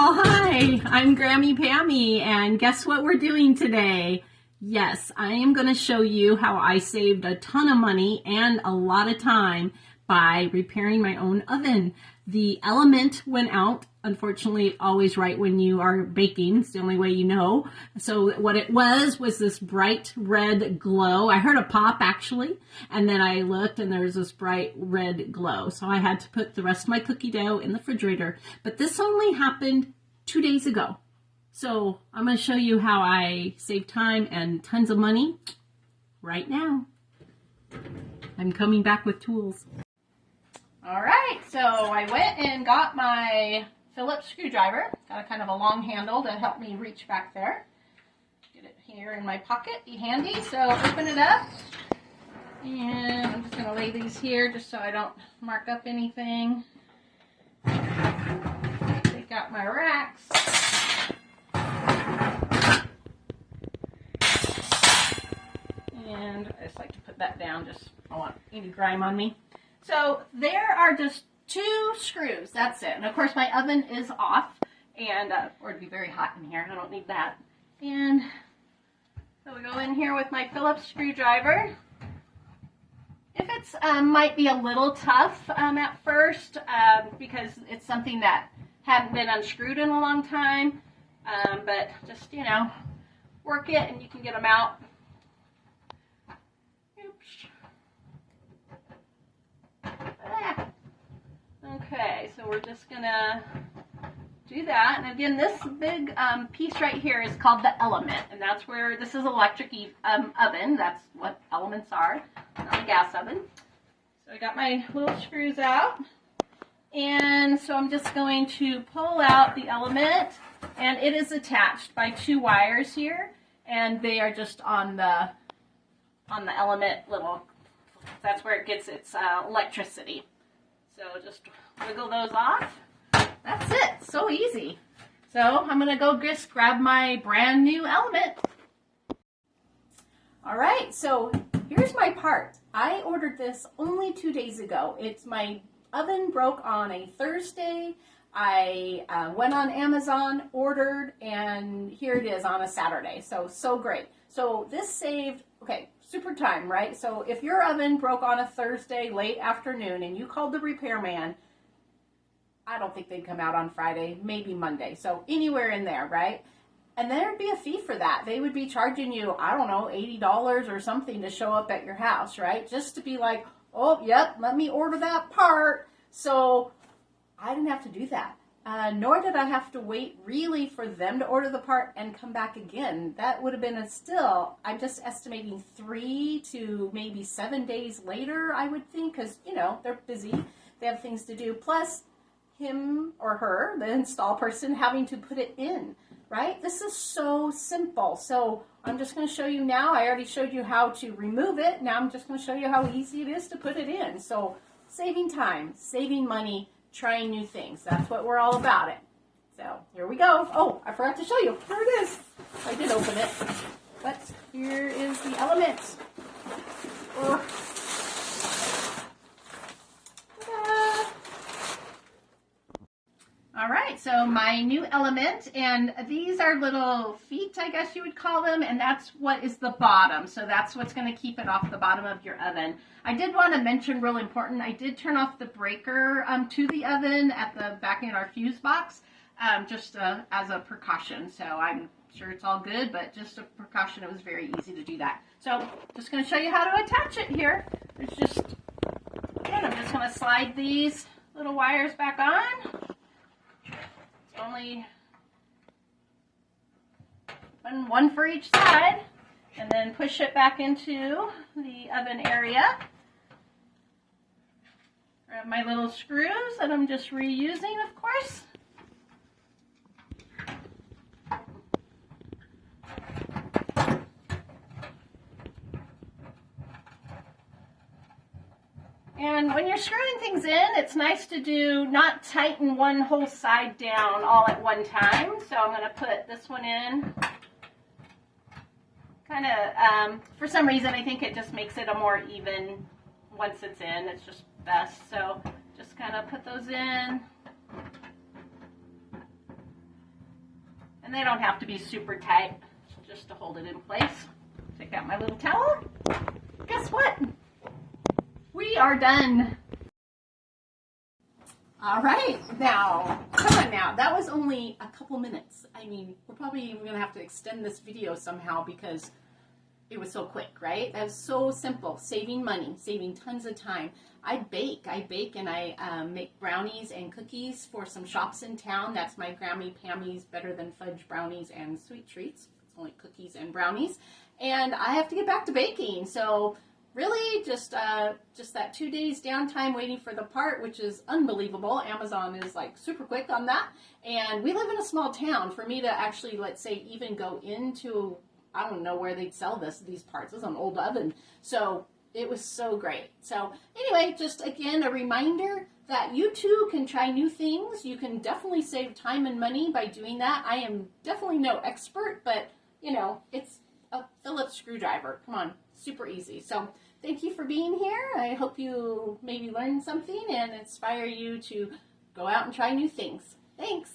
Well, hi, I'm Grammy Pammy, and guess what we're doing today? Yes, I am going to show you how I saved a ton of money and a lot of time by repairing my own oven. The element went out, unfortunately, always right when you are baking. It's the only way you know. So what it was this bright red glow. I heard a pop actually, and then I looked and there was this bright red glow. So I had to put the rest of my cookie dough in the refrigerator. But this only happened 2 days ago. So I'm going to show you how I save time and tons of money right now. I'm coming back with tools. All right, so I went and got my Phillips screwdriver. Got a kind of a long handle to help me reach back there. Get it here in my pocket, be handy. So open it up, and I'm just gonna lay these here just so I don't mark up anything. Take out my racks. And I just like to put that down, just I don't want any grime on me. So there are just 2 screws, that's it. And of course my oven is off, and or it'd be very hot in here, I don't need that. And so we go in here with my Phillips screwdriver. If it's might be a little tough at first because it's something that hadn't been unscrewed in a long time, but just, you know, work it and you can get them out. Okay, so we're just gonna do that. And again, this big piece right here is called the element, and that's where this is electric oven. That's what elements are, not a gas oven. So I got my little screws out, and so I'm just going to pull out the element, and it is attached by 2 wires here, and they are just on the element little. That's where it gets its electricity. So just wiggle those off. That's it. So easy. So I'm going to go just grab my brand new element. All right. So here's my part. I ordered this only 2 days ago. It's my oven broke on a Thursday. I went on Amazon, ordered, and here it is on a Saturday. So great. So this saved, okay, super time, right? So if your oven broke on a Thursday late afternoon and you called the repairman, I don't think they'd come out on Friday, maybe Monday. So anywhere in there, right? And there'd be a fee for that. They would be charging you, I don't know, $80 or something to show up at your house, right? Just to be like, oh, yep, let me order that part. So I didn't have to do that. Nor did I have to wait really for them to order the part and come back again. That would have been I'm just estimating 3 to maybe 7 days later, I would think, because, you know, they're busy. They have things to do. Plus, him or her, the install person, having to put it in, right? This is so simple. So I'm just going to show you now. I already showed you how to remove it. Now I'm just going to show you how easy it is to put it in. So saving time, saving money, trying new things. That's what we're all about it. So here we go. Oh, I forgot to show you. Here it is. I did open it. But here is the element. Oh. All right, so my new element, and these are little feet, I guess you would call them, and that's what is the bottom. So that's what's going to keep it off the bottom of your oven. I did want to mention, real important, I did turn off the breaker to the oven at the back in our fuse box, just as a precaution. So I'm sure it's all good, but just a precaution, it was very easy to do that. So just going to show you how to attach it here. It's just, and I'm just going to slide these little wires back on. Only one for each side, and then push it back into the oven area. Grab my little screws that I'm just reusing, of course. And when you're screwing things in, it's nice to not tighten one whole side down all at one time. So I'm going to put this one in. Kind of, for some reason, I think it just makes it a more even, once it's in, it's just best. So just kind of put those in. And they don't have to be super tight, just to hold it in place. Take out my little towel. Guess what? We are done. All right, now, come on now. That was only a couple minutes. I mean, we're probably even going to have to extend this video somehow because it was so quick, right? That was so simple. Saving money, saving tons of time. I bake and I make brownies and cookies for some shops in town. That's my Grammy Pammy's Better Than Fudge Brownies and Sweet Treats. It's only cookies and brownies. And I have to get back to baking. So really just that 2 days downtime waiting for the part, which is unbelievable. Amazon is like super quick on that. And we live in a small town. For me to actually, let's say, even go into, I don't know where they'd sell these parts. This is an old oven. So it was so great. So anyway, just again, a reminder that you too can try new things. You can definitely save time and money by doing that. I am definitely no expert, but you know, it's a Phillips screwdriver. Come on, super easy. So thank you for being here. I hope you maybe learn something and inspire you to go out and try new things. Thanks.